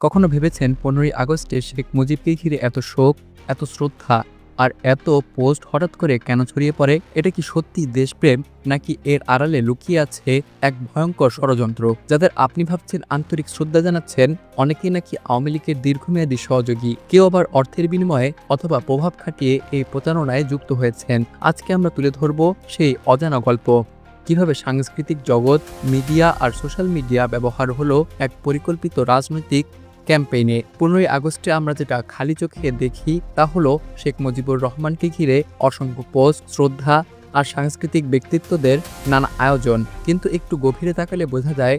কখনো ভেবেছেন 15ই আগস্টে শেখ মুজিবকে ঘিরে এত শোক, এত শ্রদ্ধা আর এত পোস্ট হঠাৎ করে কেন ছড়িয়ে পড়ে? এটা কি সত্যি দেশপ্রেম, নাকি এর আড়ালে লুকিয়ে আছে এক ভয়ঙ্কর ষড়যন্ত্র? যাদের আপনি ভাবছেন আন্তরিক শ্রদ্ধা জানাচ্ছেন, অনেকেই নাকি আওয়ামী লীগের দীর্ঘমেয়াদী সহযোগী, কেউ আবার অর্থের বিনিময়ে অথবা প্রভাব খাটিয়ে এই প্রতারণায় যুক্ত হয়েছেন। আজকে আমরা তুলে ধরব সেই অজানা গল্প, কিভাবে সাংস্কৃতিক জগৎ, মিডিয়া আর সোশ্যাল মিডিয়া ব্যবহার হলো এক পরিকল্পিত রাজনৈতিক ক্যাম্পেইনে। 15ই আগস্টে আমরা যেটা খালি চোখে দেখি তা হলো শেখ মুজিবুর রহমানকে ঘিরে অসংখ্য পোস্ট, শ্রদ্ধা আর সাংস্কৃতিক ব্যক্তিত্বদের নানা আয়োজন, কিন্তু একটু গভীরে তাকালে বোঝা যায়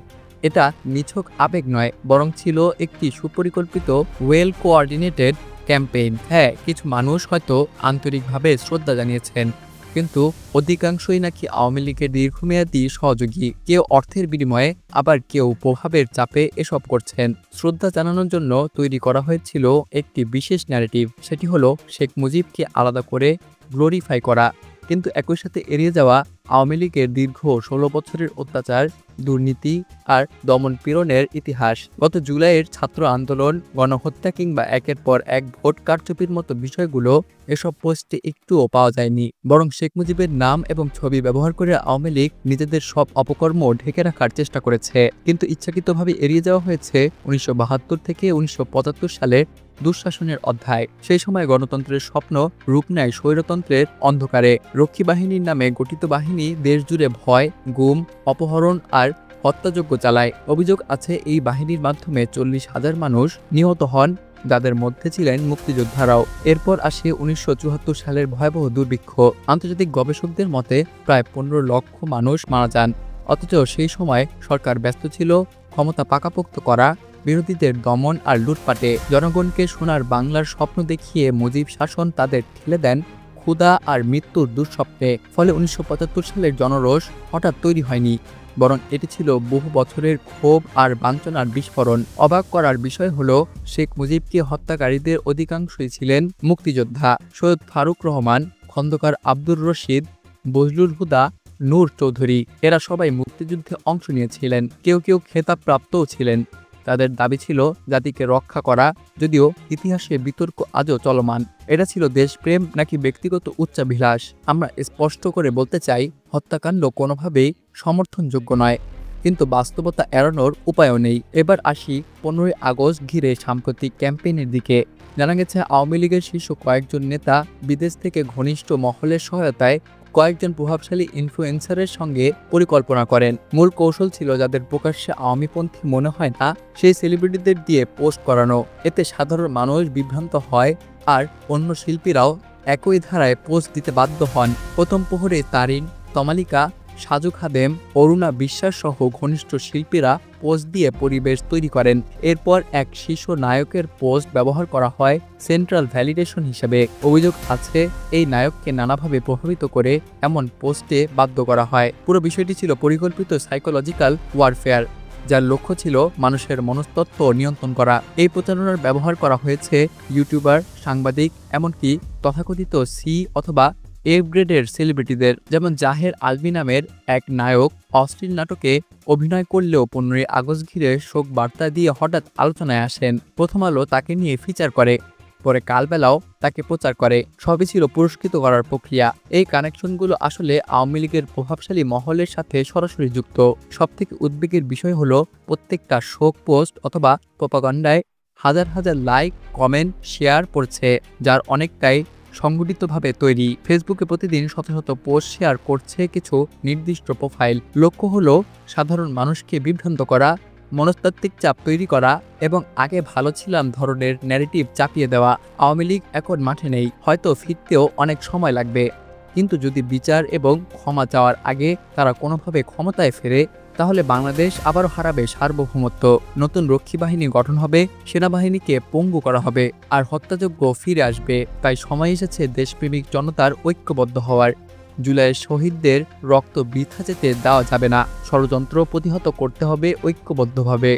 এটা নিছক আবেগ নয়, বরং ছিল একটি সুপরিকল্পিত, ওয়েল কোঅর্ডিনেটেড ক্যাম্পেইন। হ্যাঁ, কিছু মানুষ হয়তো আন্তরিকভাবে শ্রদ্ধা জানিয়েছেন, কিন্তু অধিকাংশই নাকি আওয়ামী লীগের দীর্ঘমেয়াদী সহযোগী। কেউ অর্থের বিনিময়ে, আবার কেউ প্রভাবের চাপে এসব করছেন। শ্রদ্ধা জানানোর জন্য তৈরি করা হয়েছিল একটি বিশেষ ন্যারেটিভ, সেটি হলো শেখ মুজিবকে আলাদা করে গ্লোরিফাই করা, কিন্তু একই সাথে এড়িয়ে যাওয়া আওয়ামী লীগের দীর্ঘ 16 বছরের অত্যাচার, দুর্নীতি আর দমন পীড়নের ইতিহাস। গত জুলাইয়ের ছাত্র আন্দোলন, গণহত্যা কিংবা একের পর এক ভোট কারচুপির মতো বিষয়গুলো এসব পোস্টে একটুও পাওয়া যায়নি, বরং শেখ মুজিবের নাম এবং ছবি ব্যবহার করে আওয়ামী লীগ নিজেদের সব অপকর্ম ঢেকে রাখার চেষ্টা করেছে। কিন্তু ইচ্ছাকৃতভাবে এড়িয়ে যাওয়া হয়েছে 1972 থেকে 1975 সালের দুঃশাসনের অধ্যায়। সেই সময় গণতন্ত্রের স্বপ্ন রূপ নেয় স্বৈরতন্ত্রের অন্ধকারে। রক্ষী বাহিনীর নামে গঠিত বাহিনী দেশজুড়ে ভয়, গুম, অপহরণ আর হত্যাযজ্ঞ চালায়। অভিযোগ আছে এই বাহিনীর মাধ্যমে 40,000 মানুষ নিহত হন, যাদের মধ্যে ছিলেন মুক্তিযোদ্ধারাও। এরপর আসে 1974 সালের ভয়াবহ দুর্ভিক্ষ। আন্তর্জাতিক গবেষকদের মতে প্রায় 15 লক্ষ মানুষ মারা যান, অথচ সেই সময় সরকার ব্যস্ত ছিল ক্ষমতা পাকাপোক্ত করা, বিরোধীদের দমন আর লুটপাটে। জনগণকে সোনার বাংলার স্বপ্ন দেখিয়ে মুজিব শাসন তাদের ঠেলে দেন ক্ষুধা আর মৃত্যুর দুঃস্বপ্নে। ফলে 1975 সালের জনরোষ হঠাৎ তৈরি হয়নি, বরং এটি ছিল বহু বছরের ক্ষোভ আর বাঞ্ছনার বিস্ফোরণ। অবাক করার বিষয় হলো, শেখ মুজিবকে হত্যাকারীদের অধিকাংশই ছিলেন মুক্তিযোদ্ধা। সৈয়দ ফারুক রহমান, খন্দকার আব্দুর রশিদ, বজলুল হুদা, নূর চৌধুরী, এরা সবাই মুক্তিযুদ্ধে অংশ নিয়েছিলেন, কেউ কেউ খেতাবপ্রাপ্তও ছিলেন। তাদের দাবি ছিল জাতিকে রক্ষা করা, যদিও ইতিহাসে বিতর্ক আজও চলমান। এটা ছিল দেশপ্রেম নাকি ব্যক্তিগত উচ্চাভিলাষ? আমরা স্পষ্ট করে বলতে চাই, হত্যাকাণ্ড কোনোভাবেই সমর্থনযোগ্য নয়, কিন্তু বাস্তবতা এড়ানোর উপায়ও নেই। এবার আসি 15ই আগস্ট ঘিরে সাম্প্রতিক ক্যাম্পেইনের দিকে। জানা গেছে আওয়ামী লীগের শীর্ষ কয়েকজন নেতা বিদেশ থেকে ঘনিষ্ঠ মহলের সহায়তায় কয়েকজন প্রভাবশালী ইনফ্লুয়েন্সারের সঙ্গে পরিকল্পনা করেন। মূল কৌশল ছিল যাদের প্রকাশ্যে আওয়ামীপন্থী মনে হয় না, সেই সেলিব্রিটিদের দিয়ে পোস্ট করানো। এতে সাধারণ মানুষ বিভ্রান্ত হয় আর অন্য শিল্পীরাও একই ধারায় পোস্ট দিতে বাধ্য হন। প্রথম প্রহরে তারিন, তমালিকা, সাজু খাদেম, অরুণা বিশ্বাস সহ ঘনিষ্ঠ শিল্পীরা পোস্ট দিয়ে পরিবেশ তৈরি করেন। এরপর এক শীর্ষ নায়কের পোস্ট ব্যবহার করা হয় সেন্ট্রাল ভ্যালিডেশন হিসেবে। অভিযোগ আছে এই নায়ককে নানাভাবে প্রভাবিত করে এমন পোস্টে বাধ্য করা হয়। পুরো বিষয়টি ছিল পরিকল্পিত সাইকোলজিক্যাল ওয়ারফেয়ার, যার লক্ষ্য ছিল মানুষের মনস্তত্ত্ব নিয়ন্ত্রণ করা। এই প্রচারণার ব্যবহার করা হয়েছে ইউটিউবার, সাংবাদিক, এমনকি তথাকথিত সি অথবা এফ গ্রেডের সেলিব্রিটিদের। যেমন জাহের আলভী নামের এক নায়ক অশ্লীল নাটকে অভিনয় করলেও 15ই আগস্ট ঘিরে শোক বার্তা দিয়ে হঠাৎ আলোচনায় আসেন। প্রথম আলো তাকে নিয়ে ফিচার করে, পরে কালবেলাও তাকে প্রচার করে। সবই ছিল পুরস্কৃত করার প্রক্রিয়া। এই কানেকশনগুলো আসলে আওয়ামী লীগের প্রভাবশালী মহলের সাথে সরাসরি যুক্ত। সবথেকে উদ্বেগের বিষয় হলো, প্রত্যেকটা শোক পোস্ট অথবা প্রপাগান্ডায় হাজার হাজার লাইক, কমেন্ট, শেয়ার পড়ছে, যার অনেকটাই সংগঠিতভাবে তৈরি। ফেসবুকে প্রতিদিন শত শত পোস্ট শেয়ার করছে কিছু নির্দিষ্ট প্রোফাইল। লক্ষ্য হলো সাধারণ মানুষকে বিভ্রান্ত করা, মনস্তাত্ত্বিক চাপ তৈরি করা এবং আগে ভালো ছিলাম ধরনের ন্যারেটিভ চাপিয়ে দেওয়া। আওয়ামী লীগ এখন মাঠে নেই, হয়তো ফিরতেও অনেক সময় লাগবে, কিন্তু যদি বিচার এবং ক্ষমা চাওয়ার আগে তারা কোনোভাবে ক্ষমতায় ফেরে, তাহলে বাংলাদেশ আবারও হারাবে সার্বভৌমত্ব। নতুন রক্ষী বাহিনী গঠন হবে, সেনাবাহিনীকে পঙ্গু করা হবে, আর হত্যাযজ্ঞ ফিরে আসবে। তাই সময় এসেছে দেশপ্রেমিক জনতার ঐক্যবদ্ধ হওয়ার। জুলাইয়ের শহীদদের রক্ত বৃথা যেতে দেওয়া যাবে না। ষড়যন্ত্র প্রতিহত করতে হবে ঐক্যবদ্ধভাবে।